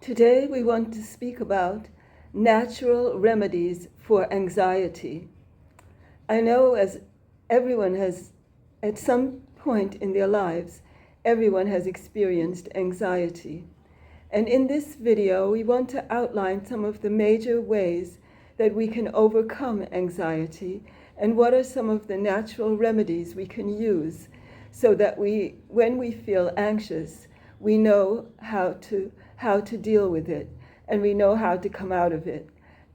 Today we want to speak about natural remedies for anxiety. I know as everyone has, at some point in their lives, everyone has experienced anxiety. And in this video, we want to outline some of the major ways that we can overcome anxiety and what are some of the natural remedies we can use so that when we feel anxious, we know how to deal with it, and we know how to come out of it,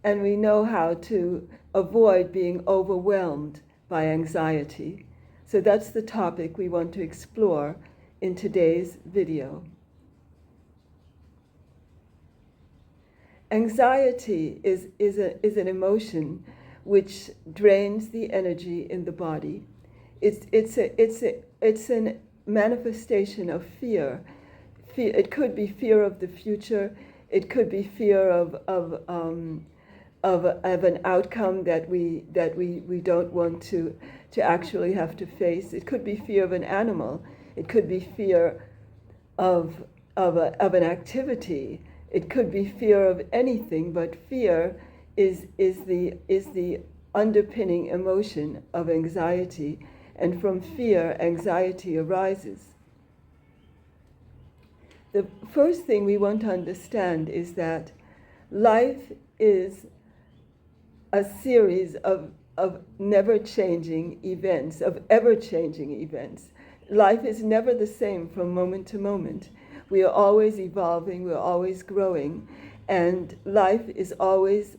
and we know how to avoid being overwhelmed by anxiety. So that's the topic we want to explore in today's video. Anxiety is an emotion which drains the energy in the body. It's a manifestation of fear. It could be fear of the future. It could be fear of an outcome that we don't want to actually have to face. It could be fear of an animal. It could be fear of an activity. It could be fear of anything, but fear is the underpinning emotion of anxiety, and from fear, anxiety arises. The first thing we want to understand is that life is a series of never-changing events, of ever-changing events. Life is never the same from moment to moment. We are always evolving, we're always growing, and life is always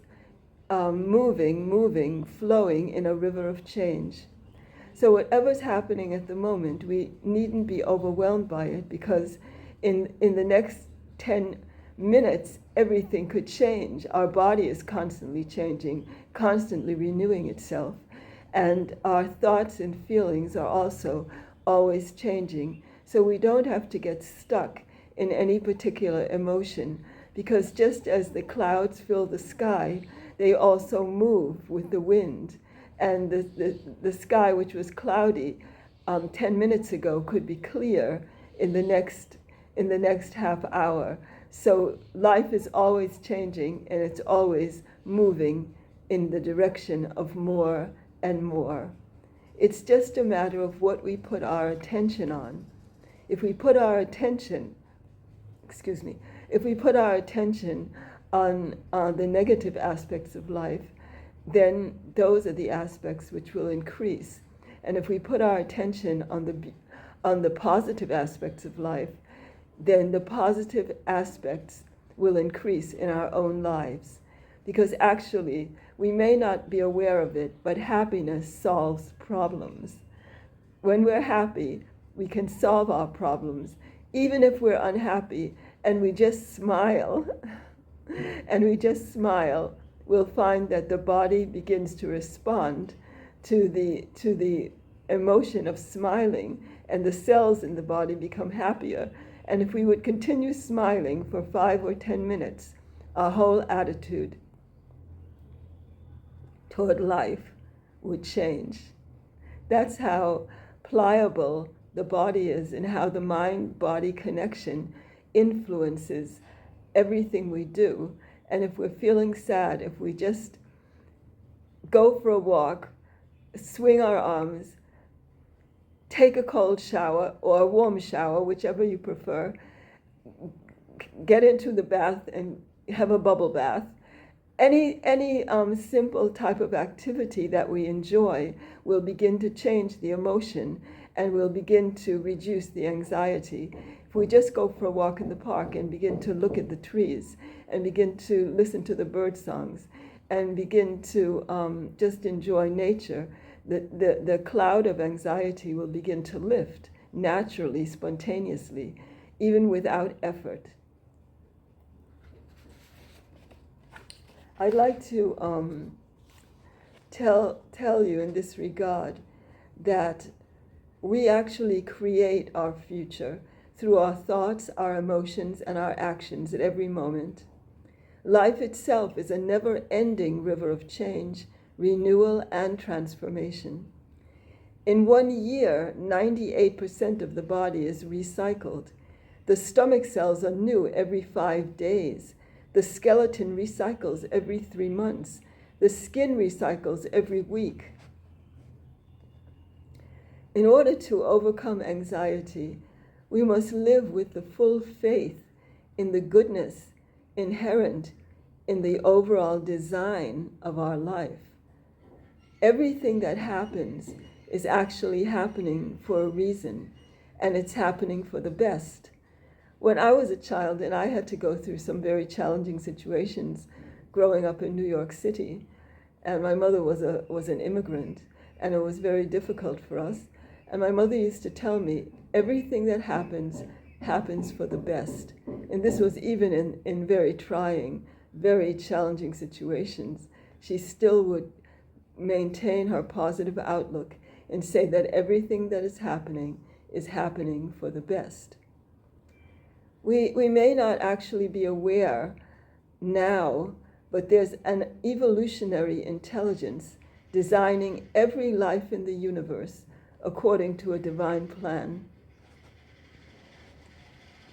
moving, flowing in a river of change. So whatever's happening at the moment, we needn't be overwhelmed by it, because in the next 10 minutes, everything could change. Our body is constantly changing, constantly renewing itself, and our thoughts and feelings are also always changing. So we don't have to get stuck in any particular emotion, because just as the clouds fill the sky, they also move with the wind. And the sky, which was cloudy 10 minutes ago, could be clear in the next half hour. So life is always changing, and it's always moving in the direction of more and more. It's just a matter of what we put our attention on. If we put our attention on the negative aspects of life, then those are the aspects which will increase. And if we put our attention on the positive aspects of life, then the positive aspects will increase in our own lives. Because actually, we may not be aware of it, but happiness solves problems. When we're happy, we can solve our problems. Even if we're unhappy and we just smile, we'll find that the body begins to respond to the emotion of smiling, and the cells in the body become happier. And if we would continue smiling for 5 or 10 minutes, our whole attitude toward life would change. That's how pliable the body is, and how the mind-body connection influences everything we do. And if we're feeling sad, if we just go for a walk, swing our arms, take a cold shower or a warm shower, whichever you prefer, get into the bath and have a bubble bath. Any simple type of activity that we enjoy will begin to change the emotion and will begin to reduce the anxiety. If we just go for a walk in the park and begin to look at the trees and begin to listen to the bird songs and begin to just enjoy nature, the cloud of anxiety will begin to lift naturally, spontaneously, even without effort. I'd like to tell you in this regard that we actually create our future through our thoughts, our emotions, and our actions at every moment. Life itself is a never-ending river of change, renewal, and transformation. In 1 year, 98% of the body is recycled. The stomach cells are new every 5 days. The skeleton recycles every 3 months. The skin recycles every week. In order to overcome anxiety, we must live with the full faith in the goodness inherent in the overall design of our life. Everything that happens is actually happening for a reason, and it's happening for the best. When I was a child and I had to go through some very challenging situations growing up in New York City, and my mother was an immigrant, and it was very difficult for us. And my mother used to tell me, everything that happens for the best. And this was even in very trying, very challenging situations. She still would maintain her positive outlook and say that everything that is happening for the best. We may not actually be aware now, but there's an evolutionary intelligence designing every life in the universe according to a divine plan.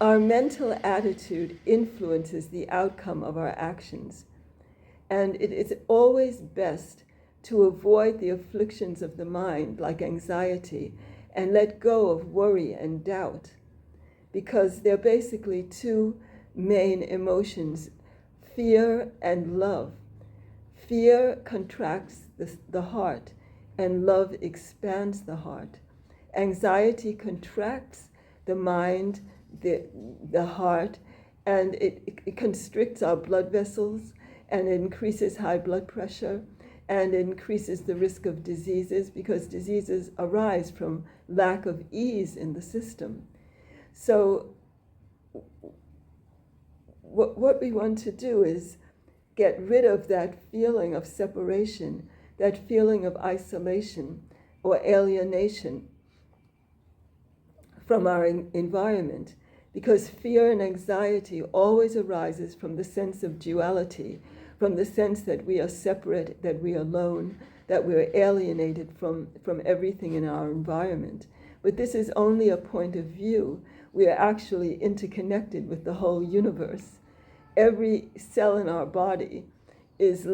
Our mental attitude influences the outcome of our actions, and it is always best to avoid the afflictions of the mind, like anxiety, and let go of worry and doubt, because they're basically two main emotions, fear and love. Fear contracts the heart, and love expands the heart. Anxiety contracts the mind, the heart, and it constricts our blood vessels, and it increases high blood pressure, and it increases the risk of diseases, because diseases arise from lack of ease in the system. So what we want to do is get rid of that feeling of separation, that feeling of isolation or alienation from our environment, because fear and anxiety always arises from the sense of duality, from the sense that we are separate, that we are alone, that we are alienated from everything in our environment. But this is only a point of view. We are actually interconnected with the whole universe. Every cell in our body is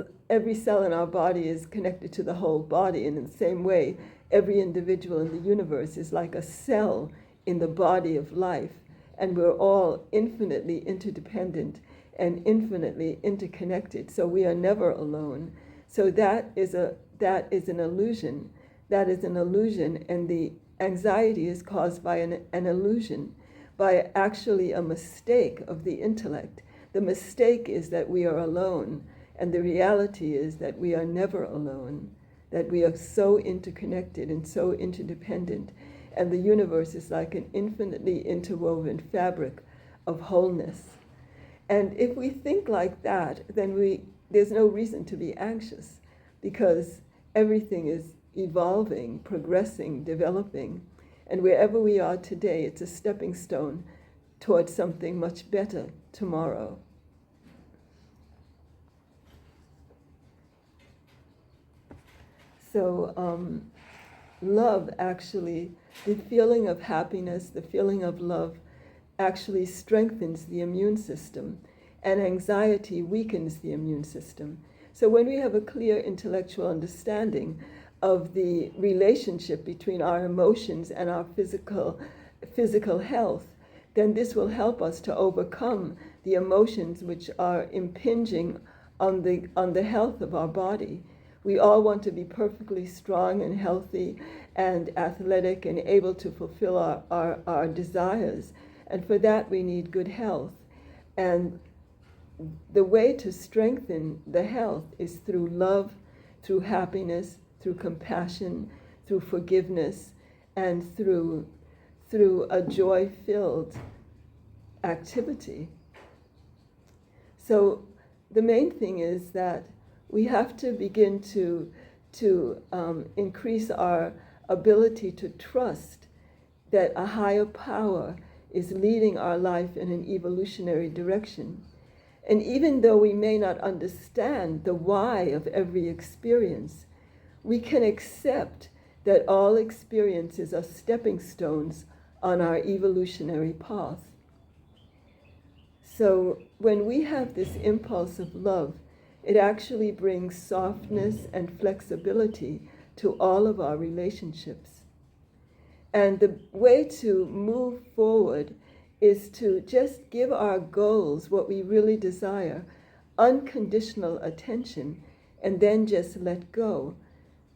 connected to the whole body, and in the same way, every individual in the universe is like a cell in the body of life, and we're all infinitely interdependent and infinitely interconnected, so we are never alone. So that is an illusion. That is an illusion, and the anxiety is caused by an illusion, by actually a mistake of the intellect. The mistake is that we are alone, and the reality is that we are never alone, that we are so interconnected and so interdependent, and the universe is like an infinitely interwoven fabric of wholeness. And if we think like that, then there's no reason to be anxious, because everything is evolving, progressing, developing, and wherever we are today, it's a stepping stone towards something much better tomorrow. So love actually, the feeling of happiness, the feeling of love actually strengthens the immune system, and anxiety weakens the immune system. So when we have a clear intellectual understanding of the relationship between our emotions and our physical health, then this will help us to overcome the emotions which are impinging on the health of our body. We all want to be perfectly strong and healthy and athletic and able to fulfill our desires. And for that, we need good health. And the way to strengthen the health is through love, through happiness, through compassion, through forgiveness, and through a joy-filled activity. So the main thing is that we have to begin to increase our ability to trust that a higher power is leading our life in an evolutionary direction. And even though we may not understand the why of every experience, we can accept that all experiences are stepping stones on our evolutionary path. So when we have this impulse of love, it actually brings softness and flexibility to all of our relationships. And the way to move forward is to just give our goals, what we really desire, unconditional attention, and then just let go.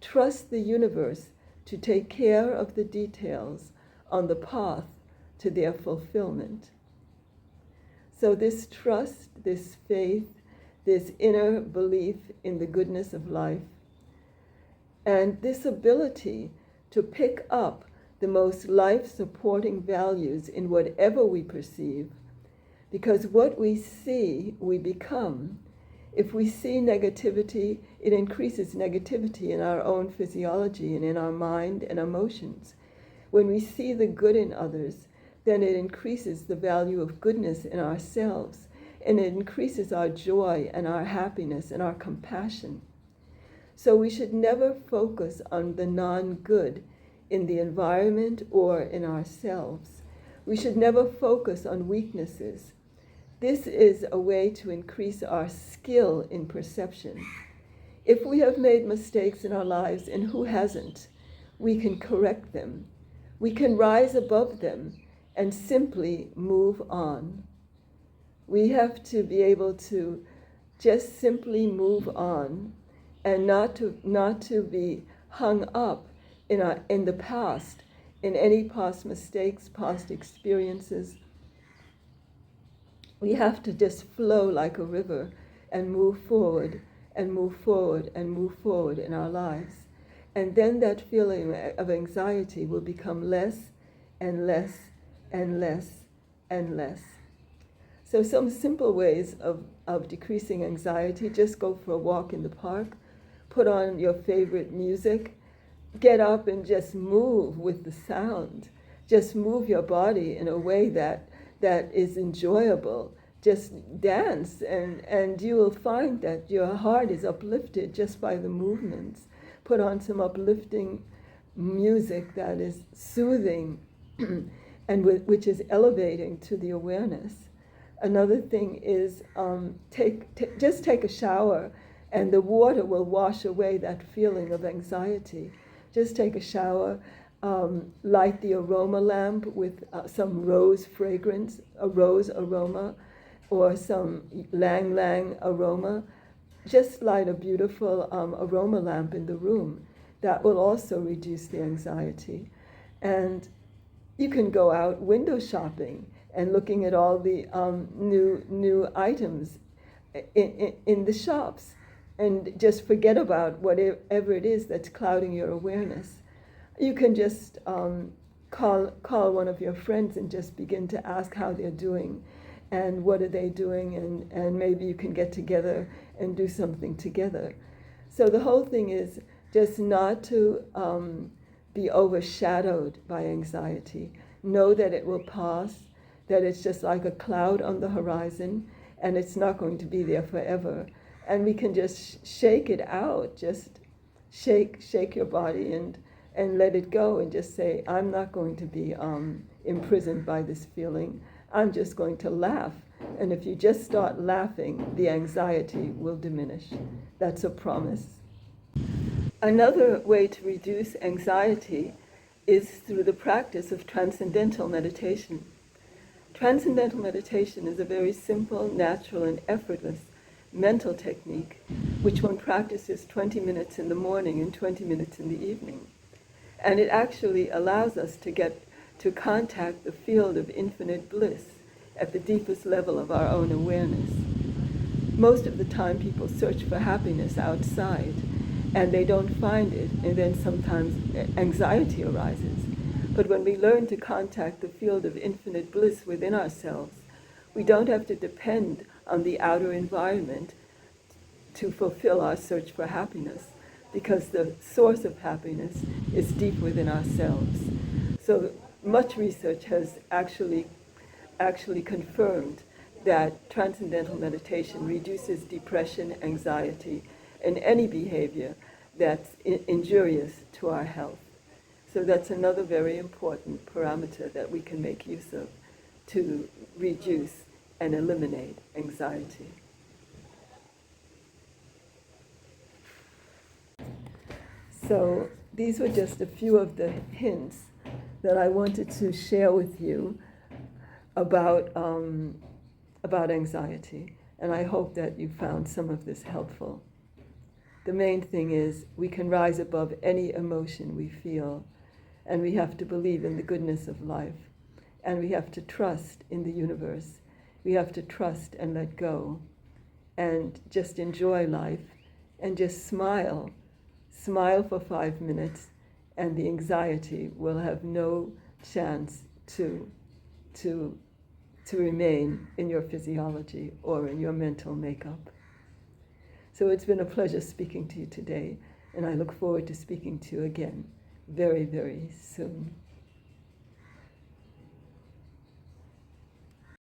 Trust the universe to take care of the details on the path to their fulfillment. So this trust, this faith, this inner belief in the goodness of life, and this ability to pick up the most life-supporting values in whatever we perceive, because what we see, we become. If we see negativity, it increases negativity in our own physiology and in our mind and emotions. When we see the good in others, then it increases the value of goodness in ourselves, and it increases our joy and our happiness and our compassion. So we should never focus on the non-good in the environment or in ourselves. We should never focus on weaknesses. This is a way to increase our skill in perception. If we have made mistakes in our lives, and who hasn't, we can correct them. We can rise above them and simply move on. We have to be able to just simply move on and not to be hung up in the past, in any past mistakes, past experiences. We have to just flow like a river and move forward and move forward and move forward in our lives. And then that feeling of anxiety will become less and less and less and less. So some simple ways of decreasing anxiety: just go for a walk in the park, put on your favorite music, get up and just move with the sound. Just move your body in a way that is enjoyable. Just dance, and you will find that your heart is uplifted just by the movements. Put on some uplifting music that is soothing and which is elevating to the awareness. Another thing is just take a shower, and the water will wash away that feeling of anxiety. Just take a shower, light the aroma lamp with some rose fragrance, a rose aroma, or some lang lang aroma. Just light a beautiful aroma lamp in the room. That will also reduce the anxiety. And you can go out window shopping and looking at all the new items in the shops, and just forget about whatever it is that's clouding your awareness. You can just call one of your friends and just begin to ask how they're doing and what are they doing, and maybe you can get together and do something together. So the whole thing is just not to be overshadowed by anxiety. Know that it will pass, that it's just like a cloud on the horizon, and it's not going to be there forever. And we can just shake it out, just shake your body and let it go, and just say, I'm not going to be imprisoned by this feeling. I'm just going to laugh. And if you just start laughing, the anxiety will diminish. That's a promise. Another way to reduce anxiety is through the practice of transcendental meditation. Transcendental meditation is a very simple, natural, and effortless mental technique, which one practices 20 minutes in the morning and 20 minutes in the evening. And it actually allows us to get to contact the field of infinite bliss at the deepest level of our own awareness. Most of the time people search for happiness outside, and they don't find it, and then sometimes anxiety arises. But when we learn to contact the field of infinite bliss within ourselves, we don't have to depend on the outer environment to fulfill our search for happiness, because the source of happiness is deep within ourselves. So much research has actually confirmed that transcendental meditation reduces depression, anxiety, and any behavior that's injurious to our health. So that's another very important parameter that we can make use of to reduce and eliminate anxiety. So these were just a few of the hints that I wanted to share with you about anxiety, and I hope that you found some of this helpful. The main thing is we can rise above any emotion we feel, and we have to believe in the goodness of life, and we have to trust in the universe. We have to trust and let go, and just enjoy life, and just smile. Smile for 5 minutes, and the anxiety will have no chance to remain in your physiology or in your mental makeup. So it's been a pleasure speaking to you today, and I look forward to speaking to you again very, very soon.